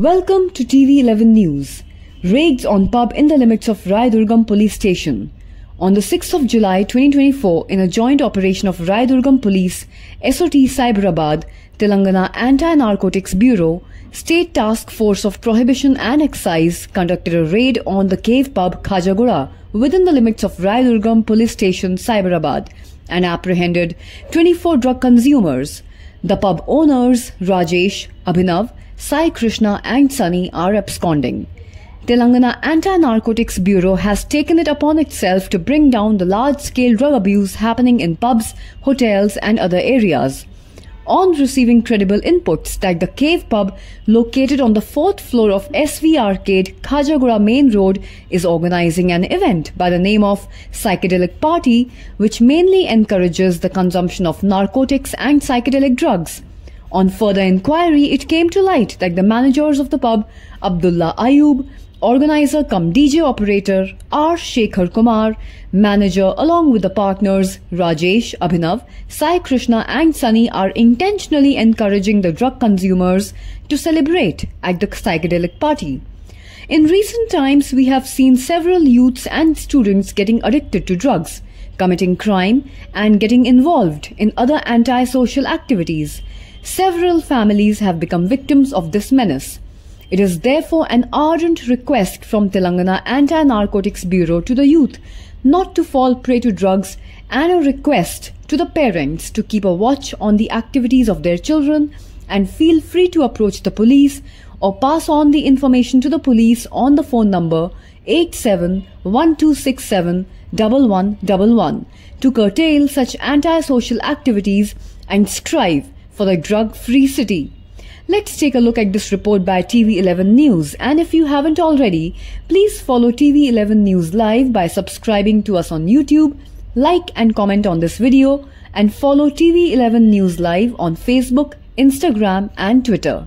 Welcome to TV11 News. Raids on pub in the limits of Raidurgam Police Station. On the 6th of July 2024, in a joint operation of Raidurgam Police, SOT Cyberabad, Telangana Anti-Narcotics Bureau, State Task Force of Prohibition and Excise conducted a raid on the cave pub Khajagoda within the limits of Raidurgam Police Station, Cyberabad, and apprehended 24 drug consumers. The pub owners, Rajesh, Abhinav, Sai Krishna and Sunny are absconding. Telangana Anti-Narcotics Bureau has taken it upon itself to bring down the large-scale drug abuse happening in pubs, hotels and other areas. On receiving credible inputs that the cave pub located on the 4th floor of SV Arcade, Khajagoda Main Road is organizing an event by the name of Psychedelic Party, which mainly encourages the consumption of narcotics and psychedelic drugs. On further inquiry, it came to light that the managers of the pub, Abdullah Ayub, organizer cum DJ operator R. Shekhar Kumar, manager along with the partners Rajesh, Abhinav, Sai Krishna and Sunny are intentionally encouraging the drug consumers to celebrate at the psychedelic party. In recent times, we have seen several youths and students getting addicted to drugs, committing crime and getting involved in other anti-social activities. Several families have become victims of this menace. It is therefore an ardent request from Telangana Anti-Narcotics Bureau to the youth not to fall prey to drugs and a request to the parents to keep a watch on the activities of their children and feel free to approach the police or pass on the information to the police on the phone number 8712671111 to curtail such anti-social activities and strive for the drug-free city. Let's take a look at this report by TV11 News, and if you haven't already, please follow TV11 News Live by subscribing to us on YouTube, like and comment on this video, and follow TV11 News Live on Facebook, Instagram and Twitter.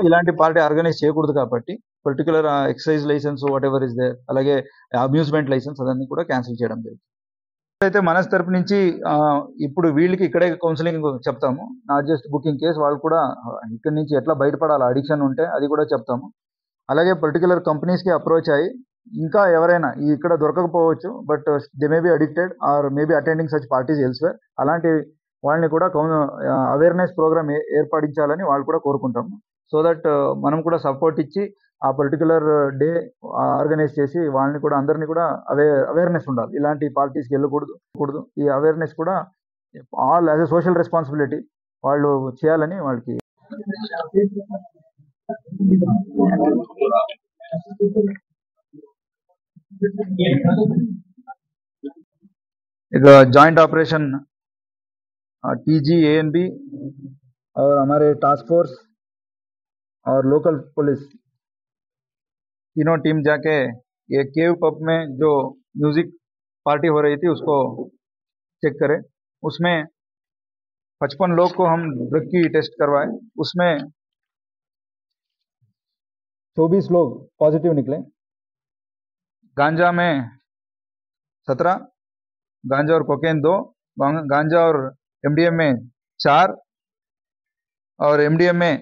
ఇలాంటి party organise చేయకూడదు కాబట్టి particular excise licence whatever is there, అలాగే amusement licence అదన్నీ కూడా cancel చేయడం జరిగింది. అయితే మనస్ తరపు నుంచి ఇప్పుడు వీళ్ళకి ఇక్కడే కౌన్సిలింగ్ చెప్తాము, నాట్ జస్ట్ బుకింగ్ కేస్, వాళ్ళు కూడా ఇక్కడి నుంచి ఎట్లా బయటపడాలి, అడిక్షన్ ఉంటే అది కూడా చెప్తాము. అలాగే పర్టికులర్ కంపెనీస్కి అప్రోచ్ అయ్యి ఇంకా ఎవరైనా ఇక్కడ దొరకకపోవచ్చు, but they may be addicted or may be attending such parties elsewhere, అలాంటి వాళ్ళని కూడా అవేర్నెస్ ప్రోగ్రామ్ ఏర్పడించాలని వాళ్ళు కూడా కోరుకుంటాము. సో దట్ మనం కూడా సపోర్ట్ ఇచ్చి ఆ పర్టికులర్ డే ఆర్గనైజ్ చేసి వాళ్ళని కూడా అందరినీ కూడా అవేర్నెస్ ఉండాలి, ఇలాంటి పార్టీస్కి వెళ్ళకూడదు. ఈ అవేర్నెస్ కూడా all as a social responsibility వాళ్ళు చేయాలని వాళ్ళకి एक जॉइंट ऑपरेशन टीजी एएनबी और हमारे टास्क फोर्स और लोकल पुलिस तीनों टीम जाके ये केव पब में जो म्यूजिक पार्टी हो रही थी उसको चेक करे. उसमें 55 लोग को हम ड्रग की टेस्ट करवाए, उसमें 24 लोग पॉजिटिव निकले. गांजा में 17, गांजा और कोकेन 2, गांजा और एमडीएम में 4 और एमडीएम में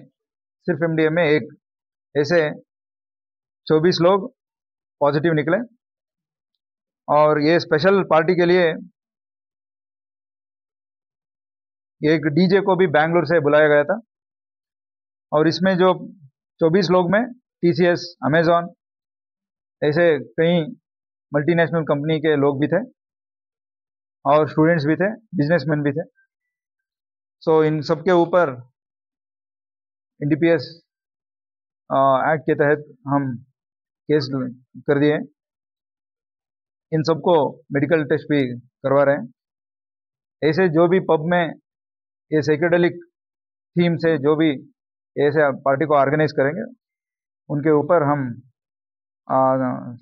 सिर्फ एमडीएम में 1, ऐसे 24 लोग पॉजिटिव निकले. और ये स्पेशल पार्टी के लिए एक डीजे को भी बेंगलुरु से बुलाया गया था. और इसमें जो 24 लोग में टीसीएस, अमेजॉन ऐसे कई मल्टीनेशनल कंपनी के लोग भी थे और स्टूडेंट्स भी थे, बिजनेसमैन भी थे. सो इन सब के ऊपर एनडीपीएस एक्ट के तहत हम केस कर दिए. इन सबको मेडिकल टेस्ट भी करवा रहे हैं. ऐसे जो भी पब में ये साइकेडेलिक थीम से जो भी ऐसे पार्टी को ऑर्गेनाइज करेंगे उनके ऊपर हम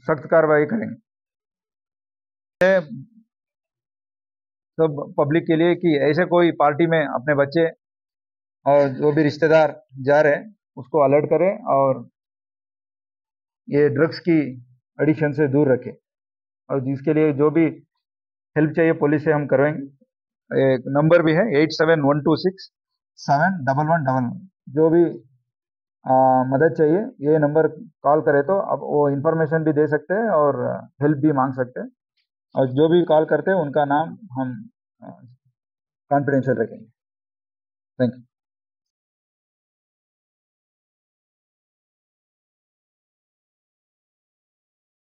सख्त कार्रवाई करेंगे। सब पब्लिक के लिए कि ऐसे कोई पार्टी में अपने बच्चे और जो भी रिश्तेदार जा रहे हैं उसको अलर्ट करें और ये ड्रग्स की एडिक्शन से दूर रखें, और जिसके लिए जो भी हेल्प चाहिए पुलिस से हम करवाएंगे। एक नंबर भी है 8712671111, जो भी मदद चाहिए ये नंबर कॉल करे तो अब वो इन्फॉर्मेशन भी दे सकते हैं और हेल्प भी मांग सकते हैं, और जो भी कॉल करते हैं उनका नाम हम कॉन्फिडेंशियल रखेंगे। Thank you.